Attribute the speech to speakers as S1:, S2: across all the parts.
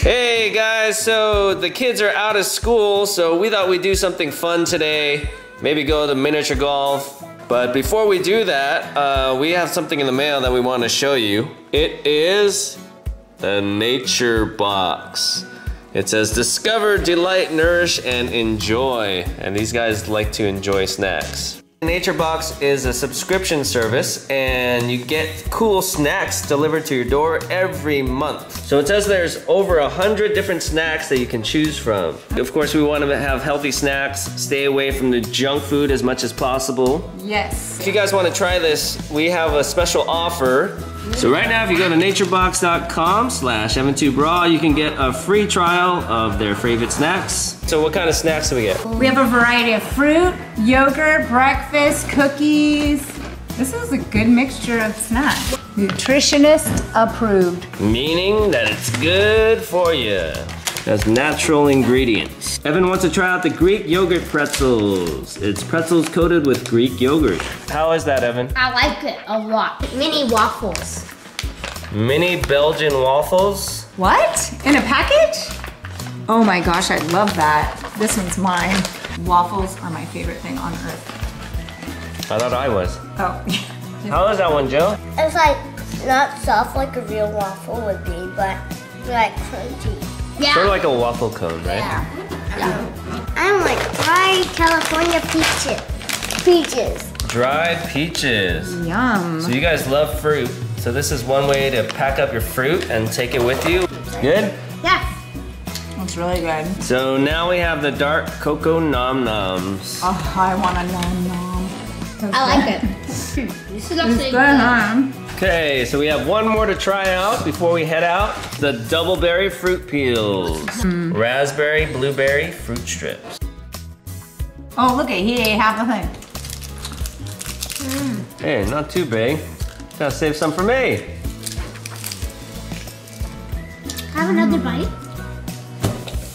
S1: Hey guys, so the kids are out of school, so we thought we'd do something fun today. Maybe go to miniature golf. But before we do that, we have something in the mail that we want to show you. It is the NatureBox. It says discover, delight, nourish, and enjoy. And these guys like to enjoy snacks. NatureBox is a subscription service and you get cool snacks delivered to your door every month. So it says there's over 100 different snacks that you can choose from. Of course, we want to have healthy snacks, stay away from the junk food as much as possible.
S2: Yes.
S1: If you guys want to try this, we have a special offer. So right now, if you go to naturebox.com/Evan2Bra, you can get a free trial of their favorite snacks. So what kind of snacks do we get?
S2: We have a variety of fruit, yogurt, breakfast, cookies. This is a good mixture of snacks. Nutritionist approved.
S1: Meaning that it's good for you. Has natural ingredients. Evan wants to try out the Greek yogurt pretzels. It's pretzels coated with Greek yogurt. How is that, Evan?
S3: I like it a lot. Mini waffles.
S1: Mini Belgian waffles?
S2: What? In a package? Oh my gosh, I love that. This one's mine. Waffles are my favorite thing on earth.
S1: I thought I was.
S2: Oh.
S1: How is that one, Joe?
S3: It's like not soft like a real waffle would be, but like crunchy. Yeah.
S1: Sort of like a waffle cone, right?
S3: Yeah. I'm like dried California peaches.
S1: Dried peaches.
S2: Yum.
S1: So you guys love fruit. So this is one way to pack up your fruit and take it with you. Good?
S3: Yeah.
S2: That's really good.
S1: So now we have the dark cocoa noms.
S2: Oh, I want a nom nom.
S3: I like it. This is actually
S2: good, huh?
S1: Okay, so we have one more to try out before we head out. The double berry fruit peels. Raspberry, blueberry, fruit strips.
S2: Oh, look at he ate half the thing.
S1: Hey, not too big. Gotta save some for me.
S3: Have another bite?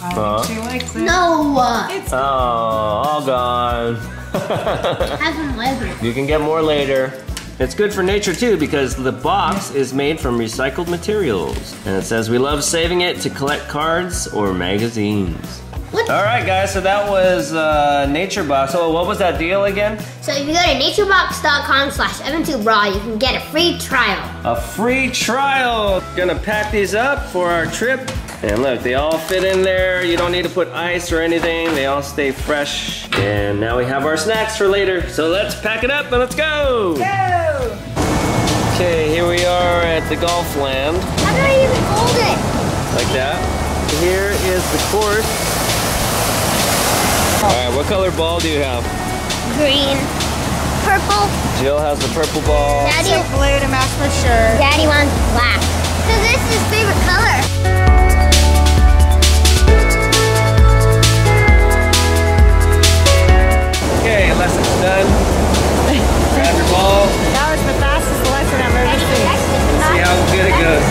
S2: I think she likes it.
S3: No.
S2: It's
S1: all gone.
S3: Have some later.
S1: You can get more later. It's good for nature too because the box is made from recycled materials. And it says we love saving it to collect cards or magazines.
S3: What?
S1: All right guys, so that was NatureBox. So what was that deal again?
S3: So if you go to naturebox.com/Evan2Bra, you can get a free trial.
S1: A free trial. Gonna pack these up for our trip. And look, they all fit in there. You don't need to put ice or anything. They all stay fresh. And now we have our snacks for later. So let's pack it up and let's go.
S2: go.
S1: Okay, here we are at the golf land.
S3: How do I even hold it?
S1: Like that. Here is the course. All right, what color ball do you have?
S3: Green. Purple.
S1: Jill has the purple ball.
S3: Daddy,
S2: Blue to match for sure.
S3: Daddy wants black. So this is his favorite color.
S1: Okay, lesson's done. Grab your ball.
S2: That was the fastest lesson I've ever seen.
S1: See how good it goes.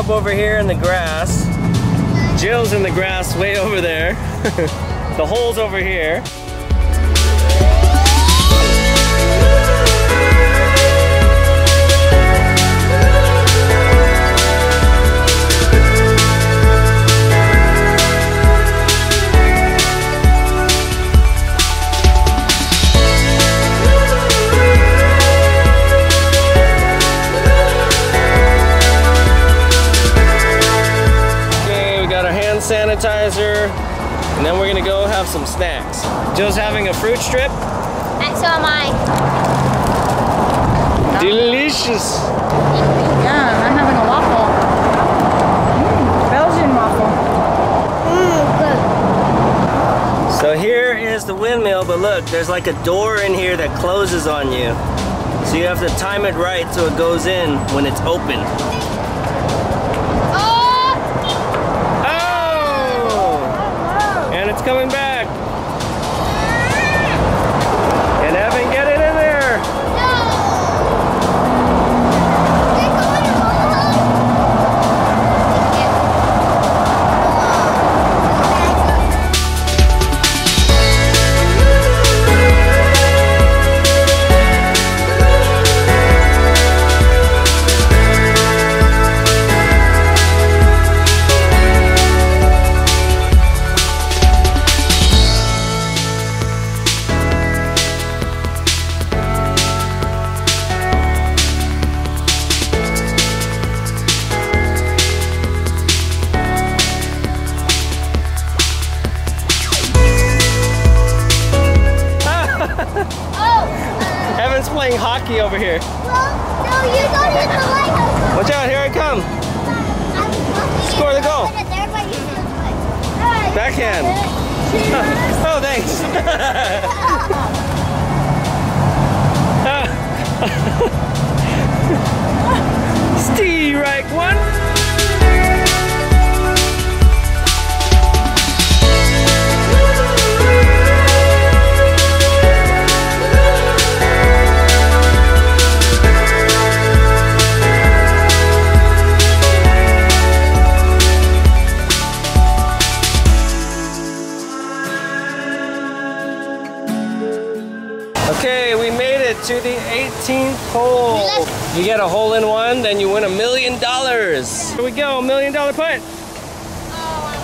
S1: up over here in the grass. Jill's in the grass way over there. The hole's over here. Sanitizer, and then we're gonna go have some snacks. Jill's having a fruit strip.
S3: And so am I.
S1: Delicious.
S2: Yeah, I'm having a waffle. Belgian waffle.
S3: Good.
S1: So here is the windmill, but look, there's like a door in here that closes on you. So you have to time it right so it goes in when it's open. Coming back. And Evan, get it in there. Evan's playing hockey over here.
S3: Well, no, you don't hit the light.
S1: Watch out, here I come. Score the goal. Backhand. Oh, thanks. Steve, right one. Okay, we made it to the 18th hole. You get a hole in one, then you win $1 million. Here we go, $1 million putt.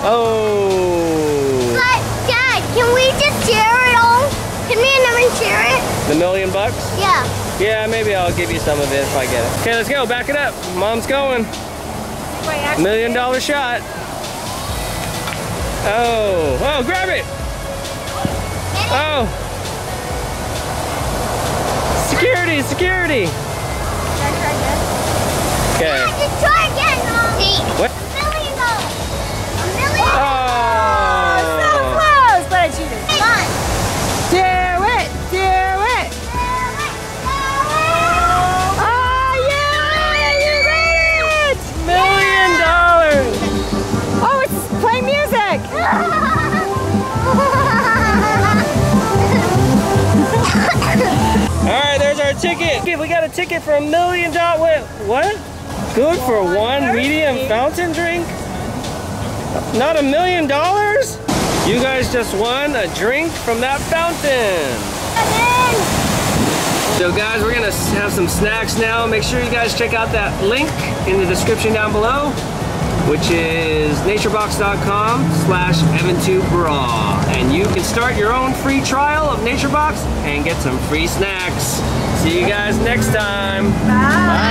S1: Oh.
S3: But Dad, can we just share it all? Can me and Evan share it?
S1: The $1 million?
S3: Yeah.
S1: Yeah, maybe I'll give you some of it if I get it. Okay, let's go, back it up. Mom's going. $1 million shot. Oh, oh, grab it. Oh. Security, security. Okay.
S3: Just try again, Mom.
S1: What?
S3: $1 million. $1 million.
S1: Oh.
S2: So close, but I cheated.
S3: Come on.
S2: Do it, do it. Oh yeah, you made it! $1 million. Oh, it's playing music.
S1: Alright, there's our ticket. We got a ticket for $1 million. What? Good for one medium fountain drink? Not $1 million? You guys just won a drink from that fountain. So guys, we're gonna have some snacks now. Make sure you guys check out that link in the description down below, which is naturebox.com/Evan2Bra. And you can start your own free trial of NatureBox and get some free snacks. See you guys next time.
S2: Bye.